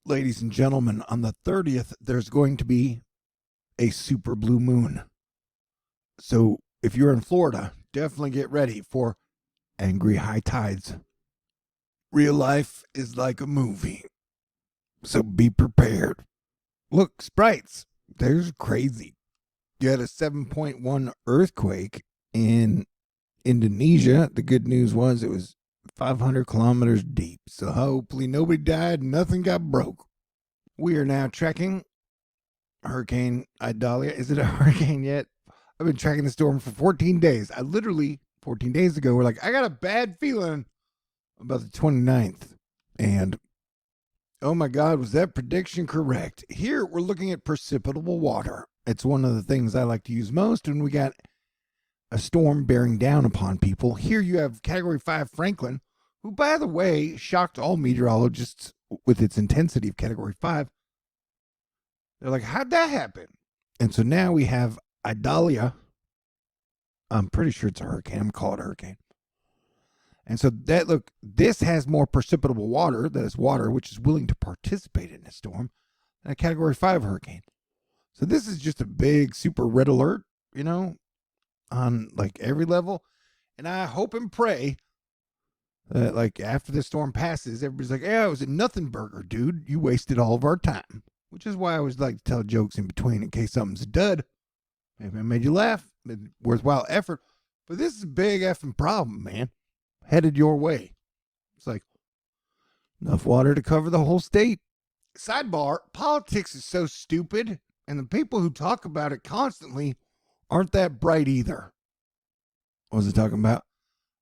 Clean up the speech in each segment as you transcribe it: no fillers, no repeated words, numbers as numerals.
Ladies and gentlemen, on the 30th, there's going to be a super blue moon. So if you're in Florida, definitely get ready for angry high tides. Real life is like a movie, so be prepared. Look, sprites, there's crazy. You had a 7.1 earthquake in Indonesia. The good news was it was 500 kilometers deep, so hopefully nobody died, nothing got broke. We are now tracking Hurricane Idalia. Is it a hurricane yet? I've been tracking the storm for 14 days. 14 days ago, we're like, I got a bad feeling about the 29th. And oh my God, was that prediction correct? Here, we're looking at precipitable water. It's one of the things I like to use most when we got a storm bearing down upon people. Here you have Category 5 Franklin, who, by the way, shocked all meteorologists with its intensity of Category 5. They're like, how'd that happen? And so now we have Idalia. I'm pretty sure it's a hurricane. I'm going to call it a hurricane. And so this has more precipitable water, that is water which is willing to participate in a storm, than a Category 5 hurricane. So this is just a big, super red alert, on like every level. And I hope and pray that like after the storm passes, everybody's like, yeah, it was a nothing burger, dude. You wasted all of our time. Which is why I always like to tell jokes in between in case something's a dud. Maybe I made you laugh. Worthwhile effort. But this is a big effing problem, man. Headed your way. It's like enough water to cover the whole state. Sidebar, politics is so stupid, and the people who talk about it constantly aren't that bright either. What was I talking about?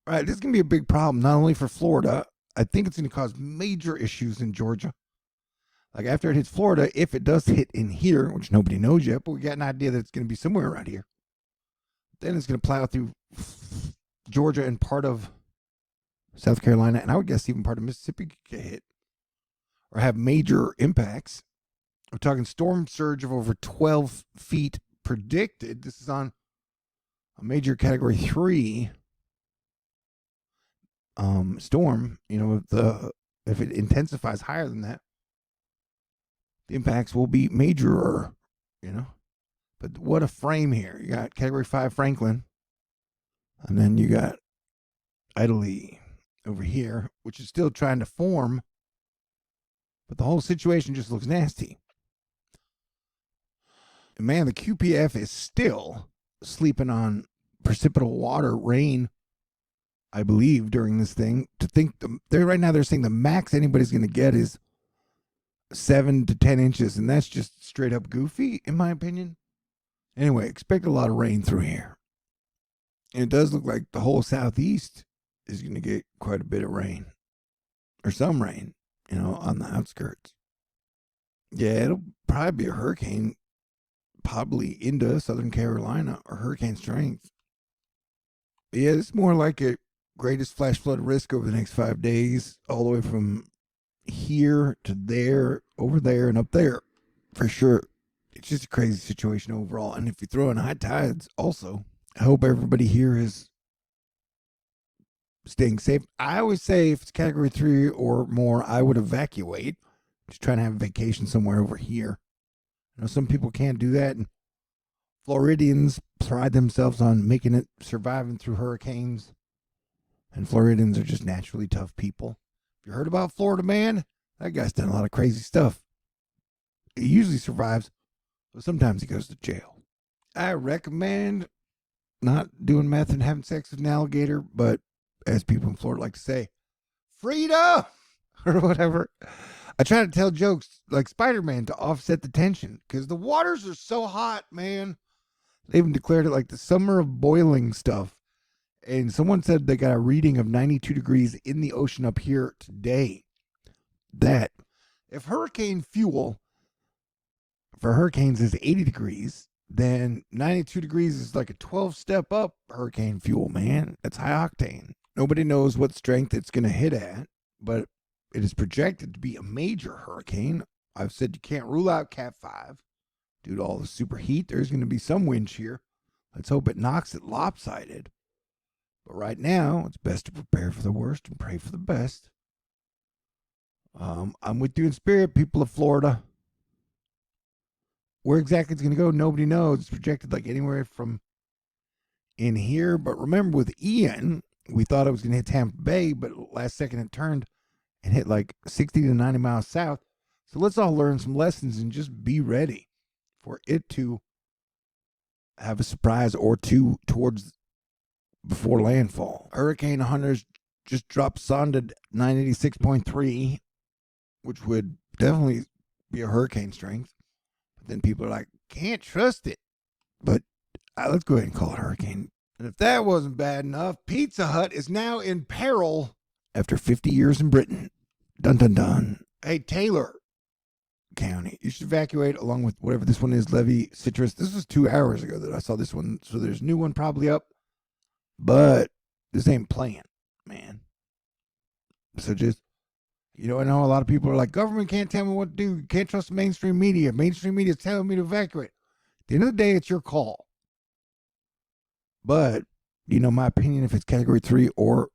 All right, this is going to be a big problem, not only for Florida. I think it's going to cause major issues in Georgia. Like after it hits Florida, if it does hit in here, which nobody knows yet, but we got an idea that it's going to be somewhere around here, then it's going to plow through Georgia and part of South Carolina, and I would guess even part of Mississippi could get hit or have major impacts. We're talking storm surge of over 12 feet predicted. This is on a major Category 3 storm. If it intensifies higher than that, the impacts will be major, But what a frame here. You got Category 5 Franklin, and then you got Idalia over here, which is still trying to form, but the whole situation just looks nasty. And man, the QPF is still sleeping on precipitable water, rain, I believe, during this thing. Right now they're saying the max anybody's going to get is 7 to 10 inches, and that's just straight up goofy, in my opinion. Anyway, expect a lot of rain through here. And it does look like the whole southeast is going to get quite a bit of rain. Or some rain, on the outskirts. Yeah, it'll probably be a hurricane, probably into Southern Carolina, or hurricane strength. But yeah, it's more like a greatest flash flood risk over the next 5 days, all the way from here to there, over there, and up there, for sure. It's just a crazy situation overall. And if you throw in high tides, also, I hope everybody here is staying safe. I always say if it's Category 3 or more, I would evacuate. Just trying to have a vacation somewhere over here. Some people can't do that. And Floridians pride themselves on making it, surviving through hurricanes. And Floridians are just naturally tough people. If you heard about Florida Man, that guy's done a lot of crazy stuff. He usually survives, but sometimes he goes to jail. I recommend not doing meth and having sex with an alligator, but as people in Florida like to say, freedom or whatever. I try to tell jokes like Spider-Man to offset the tension because the waters are so hot, man. They even declared it like the summer of boiling stuff. And someone said they got a reading of 92 degrees in the ocean up here today. That if hurricane fuel for hurricanes is 80 degrees, then 92 degrees is like a 12-step up hurricane fuel, man. That's high octane. Nobody knows what strength it's going to hit at, but it is projected to be a major hurricane. I've said you can't rule out Cat 5 due to all the superheat. There's going to be some wind shear. Let's hope it knocks it lopsided. But right now, it's best to prepare for the worst and pray for the best. I'm with you in spirit, people of Florida. Where exactly it's going to go, nobody knows. It's projected like anywhere from in here. But remember, with Ian, we thought it was going to hit Tampa Bay, but last second it turned and hit like 60 to 90 miles south. So let's all learn some lessons and just be ready for it to have a surprise or two towards before landfall. Hurricane hunters just dropped sonda 986.3, which would definitely be a hurricane strength. But then people are like, can't trust it. But let's go ahead and call it hurricane. And if that wasn't bad enough, Pizza Hut is now in peril after 50 years in Britain. Dun dun dun. Hey, Taylor County, you should evacuate along with whatever this one is, Levy Citrus. This was 2 hours ago that I saw this one, so there's a new one probably up. But this ain't playing, man. So just, I know a lot of people are like, government can't tell me what to do. You can't trust the mainstream media. Mainstream media is telling me to evacuate. At the end of the day, it's your call. But, my opinion, if it's category 3 or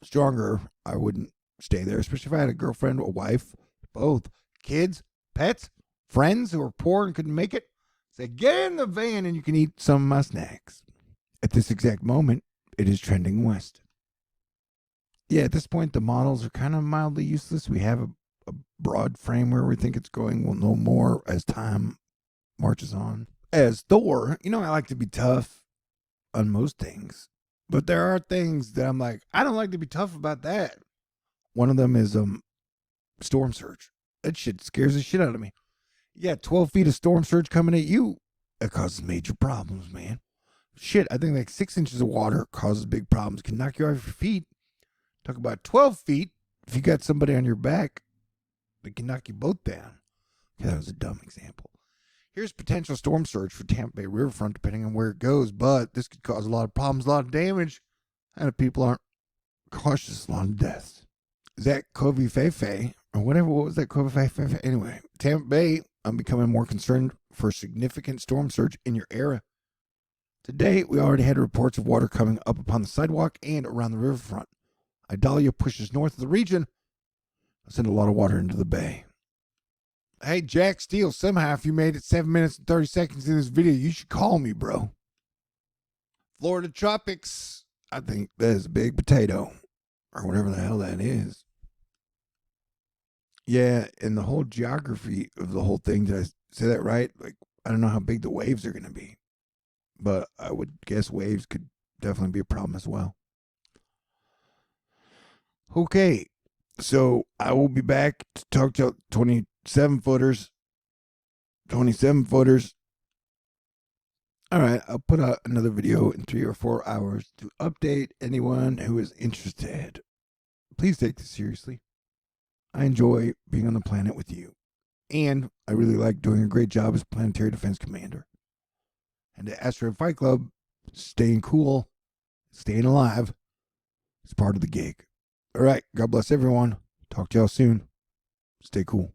stronger, I wouldn't stay there, especially if I had a girlfriend, a wife, both, kids, pets, friends who are poor and couldn't make it. Say, get in the van and you can eat some of my snacks. At this exact moment, it is trending west. Yeah, at this point, the models are kind of mildly useless. We have a broad frame where we think it's going. We'll know more as time marches on. As Thor, I like to be tough on most things. But there are things that I'm like, I don't like to be tough about that. One of them is storm surge. That shit scares the shit out of me. You got 12 feet of storm surge coming at you. That causes major problems, man. Shit, I think like 6 inches of water causes big problems. Can knock you off your feet. Talk about 12 feet. If you got somebody on your back, they can knock you both down. Okay, that was a dumb example. Here's potential storm surge for Tampa Bay riverfront, depending on where it goes. But this could cause a lot of problems, a lot of damage. And if people aren't cautious, a lot of deaths. Is that Kobe Fefe or whatever? What was that Kobe Fefe? Anyway, Tampa Bay, I'm becoming more concerned for significant storm surge in your area. Today, we already had reports of water coming up upon the sidewalk and around the riverfront. Idalia pushes north of the region. I send a lot of water into the bay. Hey, Jack Steele, somehow if you made it 7 minutes and 30 seconds in this video, you should call me, bro. Florida tropics, I think that is a big potato, or whatever the hell that is. Yeah, and the whole geography of the whole thing, did I say that right? Like, I don't know how big the waves are going to be, but I would guess waves could definitely be a problem as well. Okay, so I will be back to talk to 27 footers. All right, I'll put out another video in 3 or 4 hours to update anyone who is interested. Please take this seriously. I enjoy being on the planet with you. And I really like doing a great job as Planetary Defense Commander. And the Asteroid Fight Club, staying cool, staying alive, is part of the gig. All right, God bless everyone. Talk to y'all soon. Stay cool.